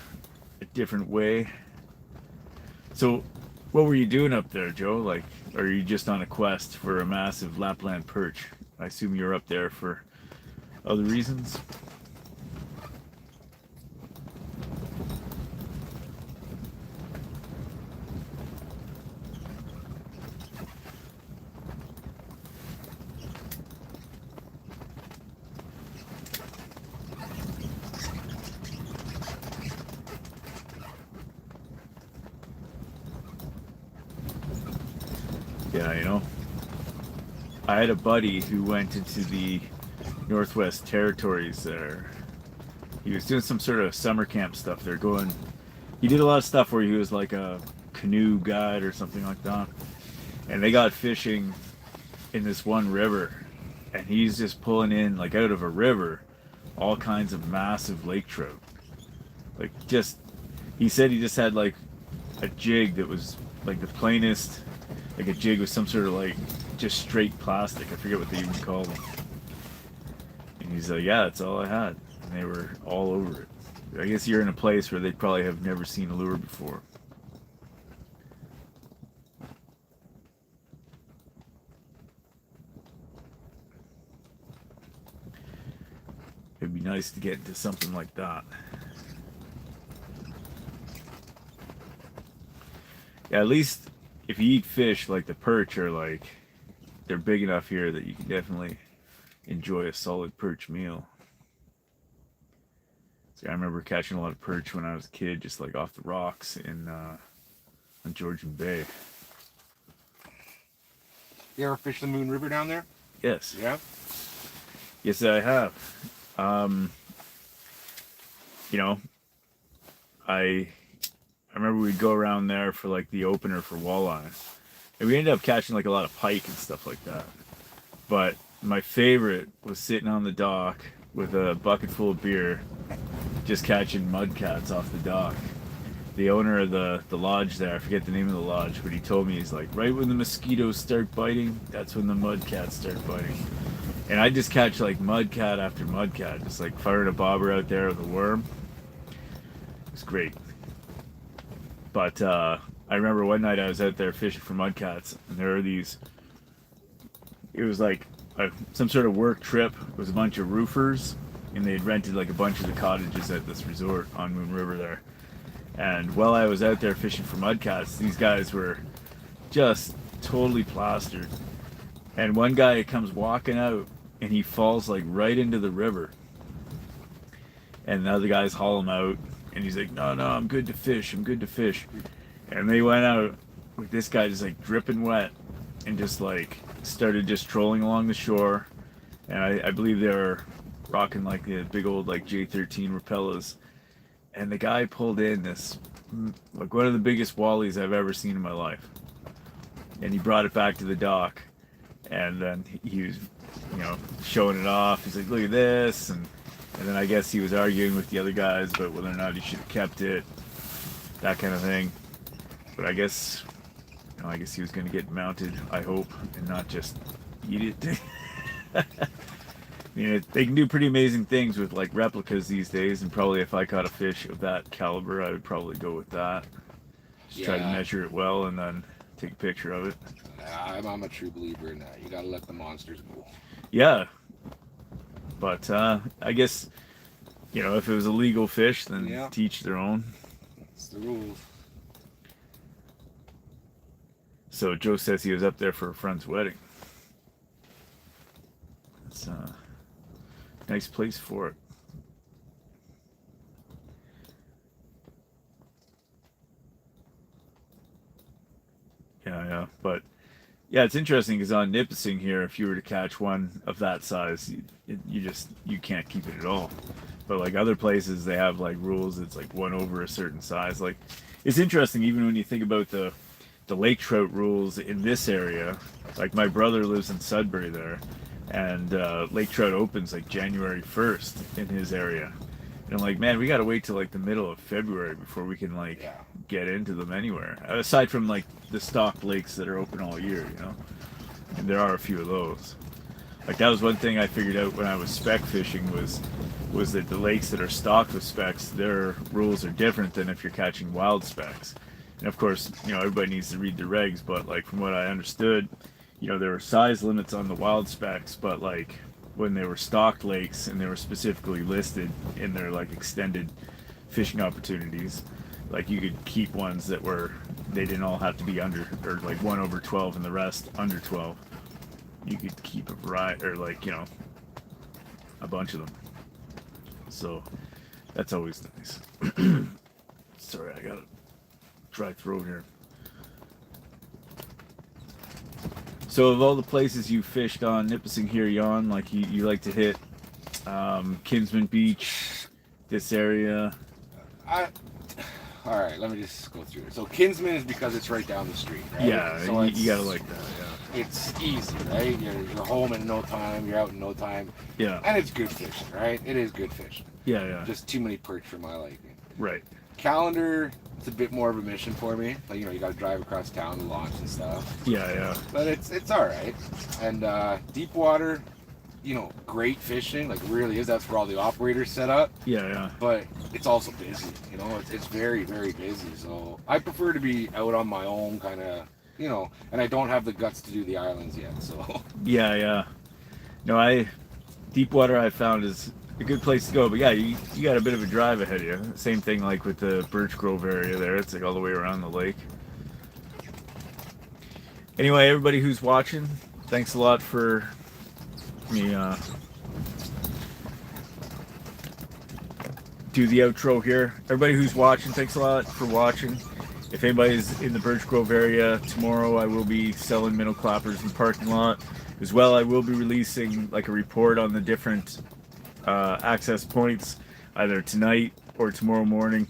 different way. So what were you doing up there, Joe? Like, are you just on a quest for a massive Lapland perch? I assume you're up there for other reasons. Yeah, you know, I had a buddy who went into the Northwest Territories there. He was doing some sort of summer camp stuff. He did a lot of stuff where he was like a canoe guide or something like that. And they got fishing in this one river. And he's just pulling in, like out of a river, all kinds of massive lake trout. Like he said he just had like a jig that was like the plainest, like a jig with some sort of like just straight plastic. I forget what they even call them. And he's like, yeah, that's all I had. And they were all over it. I guess you're in a place where they probably have never seen a lure before. It'd be nice to get into something like that. at least if you eat fish, like the perch are like, they're big enough here that you can definitely enjoy a solid perch meal. See, I remember catching a lot of perch when I was a kid, just like off the rocks in on Georgian Bay. You ever fish the Moon River down there? Yes. Yeah. Yes, I have. You know, I remember we'd go around there for like the opener for walleye, and we ended up catching like a lot of pike and stuff like that. But my favorite was sitting on the dock with a bucket full of beer, just catching mudcats off the dock. The owner of the lodge there, I forget the name of the lodge, but he told me, he's like, right when the mosquitoes start biting, that's when the mudcats start biting. And I just catch like mudcat after mudcat, just like firing a bobber out there with a worm. It was great. But I remember one night I was out there fishing for mudcats, and there were these. It was like some sort of work trip. It was a bunch of roofers, and they had rented like a bunch of the cottages at this resort on Moon River there. And while I was out there fishing for mudcats, these guys were just totally plastered. And one guy comes walking out, and he falls like right into the river. And the other guys haul him out, and he's like, no, I'm good to fish, I'm good to fish. And they went out with this guy just like dripping wet, and just like started just trolling along the shore. And I believe they were rocking like the big old like J13 Rapellas. And the guy pulled in this, like one of the biggest wallies I've ever seen in my life. And he brought it back to the dock. And then he was, showing it off. He's like, look at this. And then I guess he was arguing with the other guys about whether or not he should have kept it. That kind of thing. But I guess he was going to get mounted, I hope, and not just eat it. They can do pretty amazing things with like replicas these days, and probably if I caught a fish of that caliber, I would probably go with that. Just try to measure it well and then take a picture of it. I'm a true believer in that. You gotta let the monsters go. Yeah, but I guess if it was a legal fish, then teach their own. That's the rules. So Joe says he was up there for a friend's wedding. It's nice place for it. Yeah, but it's interesting because on Nipissing here, if you were to catch one of that size, you can't keep it at all. But like other places, they have like rules. It's like one over a certain size. Like it's interesting even when you think about the lake trout rules in this area. Like my brother lives in Sudbury there. And lake trout opens like January 1st in his area. And I'm like, man, we got to wait till like the middle of February before we can like get into them anywhere. Aside from like the stocked lakes that are open all year, And there are a few of those. Like that was one thing I figured out when I was spec fishing was that the lakes that are stocked with specs, their rules are different than if you're catching wild specs. And of course, everybody needs to read the regs, but like from what I understood, there were size limits on the wild specs, but like when they were stocked lakes and they were specifically listed in their like extended fishing opportunities, like you could keep ones that they didn't all have to be under, or like 1 over 12 and the rest under 12. You could keep a variety, or like, a bunch of them. So that's always nice. Sorry, I got a dry throat here. So of all the places you fished on Nipissing here, Yawn, like you like to hit Kinsman Beach, this area. All right, let me just go through it. So Kinsman is because it's right down the street, right? Yeah, so you gotta like that, yeah. It's easy, right? You're home in no time, you're out in no time. Yeah. And it's good fishing, right? It is good fishing. Yeah. Just too many perch for my liking. Right. Callander, it's a bit more of a mission for me. Like, you gotta drive across town to launch and stuff. Yeah. But it's all right. And deep water, great fishing. Like, it really is. That's where all the operators set up. Yeah. But it's also busy. It's very, very busy. So I prefer to be out on my own, kind of, and I don't have the guts to do the islands yet. So. Yeah. No, deep water I found is a good place to go, but yeah, you got a bit of a drive ahead of you. Same thing like with the Birch Grove area there. It's like all the way around the lake. Anyway, everybody who's watching, thanks a lot for me do the outro here. Everybody who's watching, thanks a lot for watching. If anybody's in the Birch Grove area, tomorrow I will be selling minnow clappers in the parking lot. As well, I will be releasing like a report on the different access points either tonight or tomorrow morning.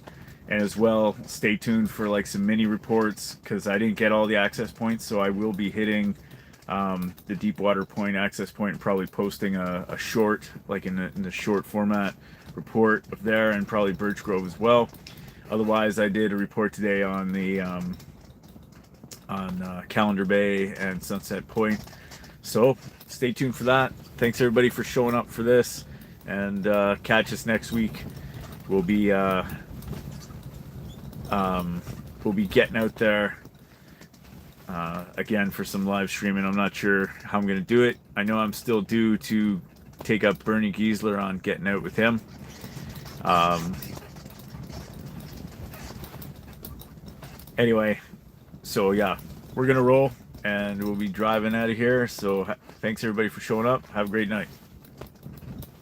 And as well, stay tuned for like some mini reports because I didn't get all the access points, so I will be hitting the Deepwater Point access point and probably posting a short, like in the short format report of there, and probably Birch Grove as well. Otherwise, I did a report today on the Callander Bay and Sunset Point. So stay tuned for that. Thanks everybody for showing up for this, and catch us next week. We'll be getting out there again for some live streaming. I'm not sure how I'm going to do it. I know I'm still due to take up Bernie Giesler on getting out with him. Anyway, so yeah, we're going to roll and we'll be driving out of here. So thanks everybody for showing up. Have a great night.